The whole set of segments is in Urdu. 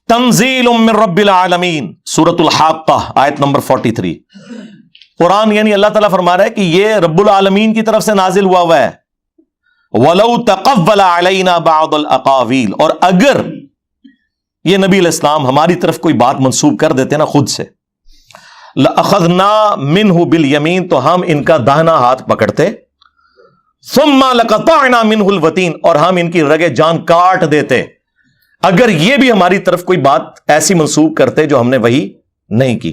تنزیل من رب العالمین، سورۃ الحاقہ آیت نمبر 43۔ قرآن یعنی اللہ تعالیٰ فرما رہا ہے کہ یہ رب العالمین کی طرف سے نازل ہوا ہے۔ وَلَوْ تَقَوَّلَ عَلَيْنَا بَعْضَ الْأَقَاوِيلِ، اور اگر یہ نبی علیہ السلام ہماری طرف کوئی بات منسوب کر دیتے نا خود سے، لَأَخَذْنَا مِنْهُ بِالْيَمِينِ، تو ہم ان کا داہنا ہاتھ پکڑتے، ثُمَّ لَقَطَعْنَا مِنْهُ الْوَتِينَ، اور ہم ان کی رگے جان کاٹ دیتے، اگر یہ بھی ہماری طرف کوئی بات ایسی منسوب کرتے جو ہم نے وہی نہیں کی۔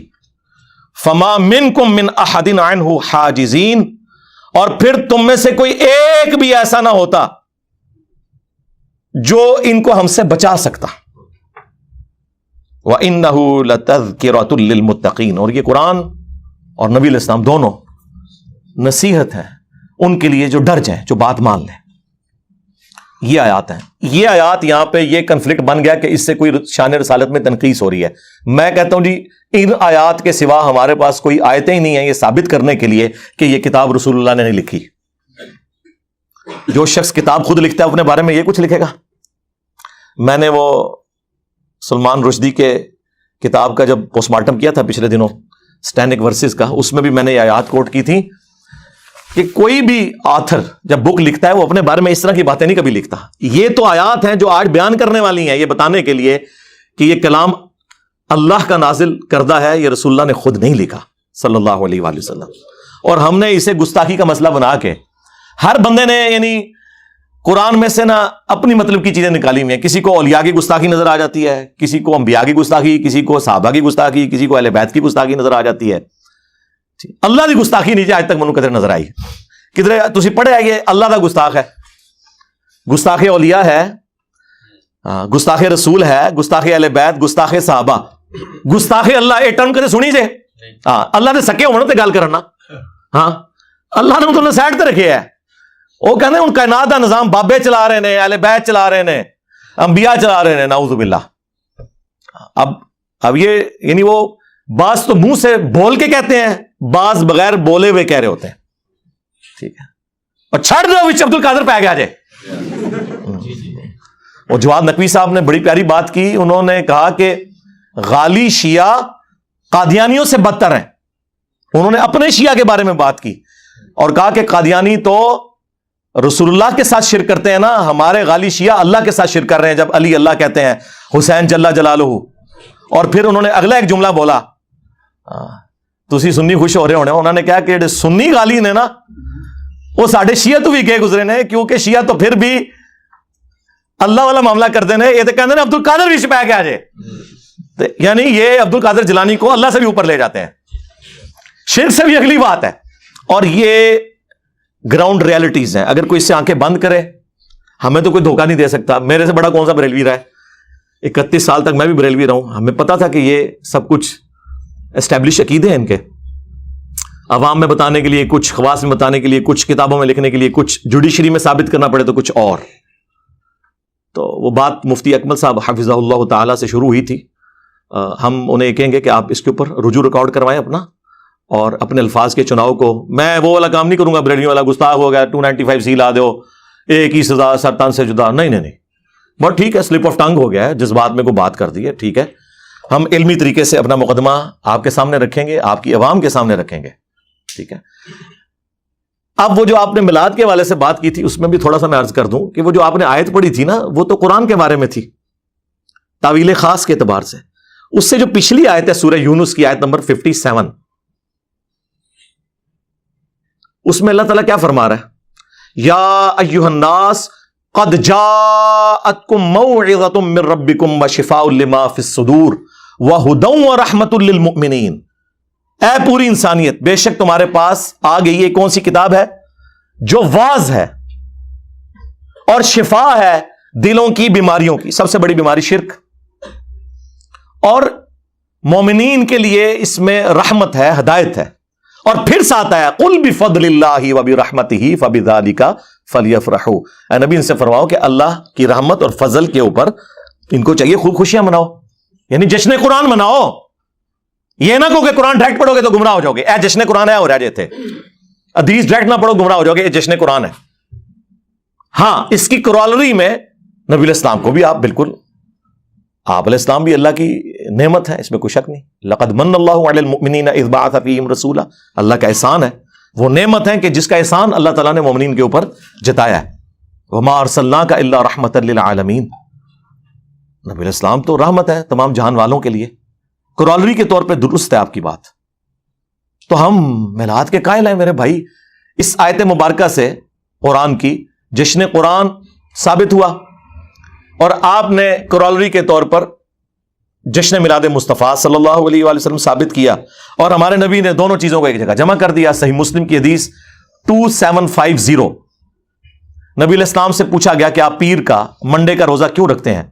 فَمَا مِنْكُمْ مِنْ أَحَدٍ عَنْهُ حَاجِزِينَ، اور پھر تم میں سے کوئی ایک بھی ایسا نہ ہوتا جو ان کو ہم سے بچا سکتا۔ وَإِنَّهُ لَتَذْكِرَةٌ لِّلْمُتَّقِينَ، اور یہ قرآن اور نبی علیہ السلام دونوں نصیحت ہے ان کے لیے جو ڈر جائیں، جو بات مان لیں۔ یہ آیات ہیں، یہ آیات یہاں پہ یہ کنفلکٹ بن گیا کہ اس سے کوئی شان رسالت میں تنقیص ہو رہی ہے۔ میں کہتا ہوں جی ان آیات کے سوا ہمارے پاس کوئی آیتیں ہی نہیں ہیں یہ ثابت کرنے کے لیے کہ یہ کتاب رسول اللہ نے نہیں لکھی۔ جو شخص کتاب خود لکھتا ہے اپنے بارے میں یہ کچھ لکھے گا؟ میں نے وہ سلمان رشدی کے کتاب کا جب پوسٹ مارٹم کیا تھا پچھلے دنوں، سٹینک ورسز کا، اس میں بھی میں نے یہ آیات کوٹ کی تھی کہ کوئی بھی آتھر جب بک لکھتا ہے وہ اپنے بارے میں اس طرح کی باتیں نہیں کبھی لکھتا۔ یہ تو آیات ہیں جو آج بیان کرنے والی ہیں، یہ بتانے کے لیے کہ یہ کلام اللہ کا نازل کردہ ہے، یہ رسول اللہ نے خود نہیں لکھا صلی اللہ علیہ وآلہ وسلم۔ اور ہم نے اسے گستاخی کا مسئلہ بنا کے ہر بندے نے یعنی قرآن میں سے نا اپنی مطلب کی چیزیں نکالی ہوئی ہیں۔ کسی کو اولیاء کی گستاخی نظر آ جاتی ہے، کسی کو انبیاء کی گستاخی، کسی کو صحابہ کی گستاخی، کسی کو اہل بیت کی گستاخی نظر آ جاتی ہے۔ اللہ کی گستاخی نہیں آج تک منو کدھر نظر آئی؟ کدھر تسی پڑھے یہ اللہ کا گستاخ ہے، گستاخ اولیاء ہے، گستاخ رسول ہے، گستاخ اہل بیت، گستاخ صحابہ، گستاخ اللہ، یہ ٹرم کدے سنی جے؟ ہاں اللہ نے سکے ہونا تے گل کرنا، ہاں اللہ نے مطلب سائڈ تے رکھے ہے۔ وہ کہنے ہن کائنات دا نظام بابے چلا رہے نے، اہل بیت چلا رہے نے، انبیاء چلا رہے نے، نعوذ باللہ۔ اب یہ یعنی وہ بعض تو منہ سے بول کے کہتے ہیں، بعض بغیر بولے ہوئے کہہ رہے ہوتے ہیں، ٹھیک ہے؟ اور چھڑ دو وچ عبد القادر پہ گیا جے۔ وہ جواد نقوی صاحب نے بڑی پیاری بات کی، انہوں نے کہا کہ غالی شیعہ قادیانیوں سے بدتر ہیں۔ انہوں نے اپنے شیعہ کے بارے میں بات کی اور کہا کہ قادیانی تو رسول اللہ کے ساتھ شرک کرتے ہیں نا، ہمارے غالی شیعہ اللہ کے ساتھ شرک کر رہے ہیں جب علی اللہ کہتے ہیں، حسین جل جلالہ۔ اور پھر انہوں نے اگلا ایک جملہ بولا، تسی سنی خوش ہو رہے ہونے، انہوں نے کہا کہ سنی غالی نے نا وہ ساڈے شیعہ تو بھی گئے گزرے نے، کیونکہ شیعہ تو پھر بھی اللہ والا معاملہ کرتے ہیں، یہ تو کہتے ہیں عبد القادر بھی چھپا کے آ جائے، یعنی یہ عبد القادر جیلانی کو اللہ سے بھی اوپر لے جاتے ہیں، شرک سے بھی اگلی بات ہے۔ اور یہ گراؤنڈ ریالٹیز ہیں، اگر کوئی اس سے آنکھیں بند کرے ہمیں تو کوئی دھوکہ نہیں دے سکتا۔ میرے سے بڑا کون سا بریلوی رہا ہے، 31 سال تک میں بھی بریلوی رہا ہوں، ہمیں پتا تھا کہ یہ سب کچھ اسٹیبلش عقیدے ہیں ان کے، عوام میں بتانے کے لیے کچھ، خواص میں بتانے کے لیے کچھ، کتابوں میں لکھنے کے لیے کچھ، جوڈیشری میں ثابت کرنا پڑے تو کچھ اور۔ تو وہ بات مفتی اکمل صاحب حفظہ اللہ تعالیٰ سے شروع ہوئی تھی، ہم انہیں کہیں گے کہ آپ اس کے اوپر رجوع ریکارڈ کروائیں اپنا، اور اپنے الفاظ کے چناؤ کو، میں وہ والا کام نہیں کروں گا بریلوی والا گستاخ ہو گیا 295 سی لا دو، ایک ہی سزا سرطان سے جدا، نہیں، بہت ٹھیک ہے، سلپ آف ٹنگ ہو گیا ہے، جس بات میں کوئی بات کر دی ہے، ٹھیک ہے، ہم علمی طریقے سے اپنا مقدمہ آپ کے سامنے رکھیں گے، آپ کی عوام کے سامنے رکھیں گے، ٹھیک ہے۔ اب وہ جو آپ نے میلاد کے حوالے سے بات کی تھی اس میں بھی تھوڑا سا میں عرض کر دوں کہ وہ جو آپ نے آیت پڑھی تھی نا وہ تو قرآن کے بارے میں تھی، تعویل خاص کے اعتبار سے۔ اس سے جو پچھلی آیت ہے سورہ یونس کی آیت نمبر 57، اس میں اللہ تعالیٰ کیا فرما رہا ہے؟ یا ایھا الناس قد جاءتکم موعظۃ من ربکم وشفاء لما فی الصدور وہدی ورحمۃ للمؤمنین، اے پوری انسانیت بے شک تمہارے پاس آ گئی ہے کون سی کتاب ہے جو واعظ ہے اور شفا ہے دلوں کی بیماریوں کی، سب سے بڑی بیماری شرک، اور مومنین کے لیے اس میں رحمت ہے، ہدایت ہے۔ اور پھر ساتھ آیا قل بفضل اللہ وبرحمتہ فبذلک فلیفرحوا، اے نبی ان سے فرماؤ کہ اللہ کی رحمت اور فضل کے اوپر ان کو چاہیے خوب خوشیاں مناؤ، یعنی جشن قرآن مناؤ، یہ نہ کہو کہ قرآن ڈائریکٹ پڑھو گے تو گمراہ ہو جاؤ گے، اے جشن قرآن ہے ہو رہے تھے، حدیث ڈائریکٹ نہ پڑھو گمراہ ہو جاؤ گے، یہ جشن قرآن ہے۔ ہاں اس کی کرالری میں نبی علیہ السلام کو بھی آپ بالکل آپ علیہ السلام بھی اللہ کی نعمت ہے، اس میں کوئی شک نہیں. لقد من اللہ علی المؤمنین اذ بعث فیہم رسولا، اللہ کا احسان ہے، وہ نعمت ہے کہ جس کا احسان اللہ تعالیٰ نے مومنین کے اوپر جتایا ہے. وما ارسلناک الا رحمۃ للعالمین، نبی علیہ السلام تو رحمت ہے تمام جہان والوں کے لیے. کرالری کے طور پہ درست ہے آپ کی بات. تو ہم میلاد کے قائل ہیں میرے بھائی. اس آیت مبارکہ سے قرآن کی جشن قرآن ثابت ہوا، اور آپ نے کرالری کے طور پر جشن میلاد مصطفیٰ صلی اللہ علیہ وآلہ وسلم ثابت کیا، اور ہمارے نبی نے دونوں چیزوں کو ایک جگہ جمع کر دیا. صحیح مسلم کی حدیث 2750، نبی علیہ السلام سے پوچھا گیا کہ آپ پیر کا منڈے کا روزہ کیوں رکھتے ہیں؟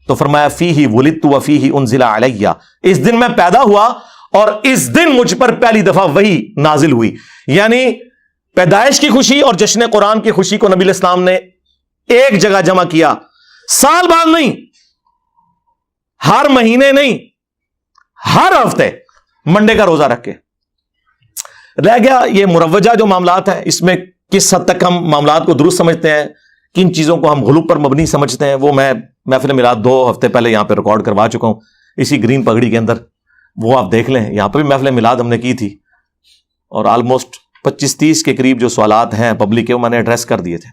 تو فرمایا فیہ ولدت وفیہ انزل علیہ، اس دن میں پیدا ہوا اور اس دن مجھ پر پہلی دفعہ وحی نازل ہوئی. یعنی پیدائش کی خوشی اور جشن قرآن کی خوشی کو نبی علیہ السلام نے ایک جگہ جمع کیا، سال بعد نہیں، ہر مہینے نہیں، ہر ہفتے منڈے کا روزہ رکھ کے. رہ گیا یہ مروجہ جو معاملات ہیں، اس میں کس حد تک ہم معاملات کو درست سمجھتے ہیں، کن چیزوں کو ہم غلو پر مبنی سمجھتے ہیں، وہ میں محفل میلاد 2 ہفتے پہلے یہاں پہ ریکارڈ کروا چکا ہوں اسی گرین پگڑی کے اندر، وہ آپ دیکھ لیں. یہاں پہ بھی محفل میلاد ہم نے کی تھی، اور آلموسٹ 25-30 کے قریب جو سوالات ہیں پبلک کے وہ میں نے ایڈریس کر دیے تھے.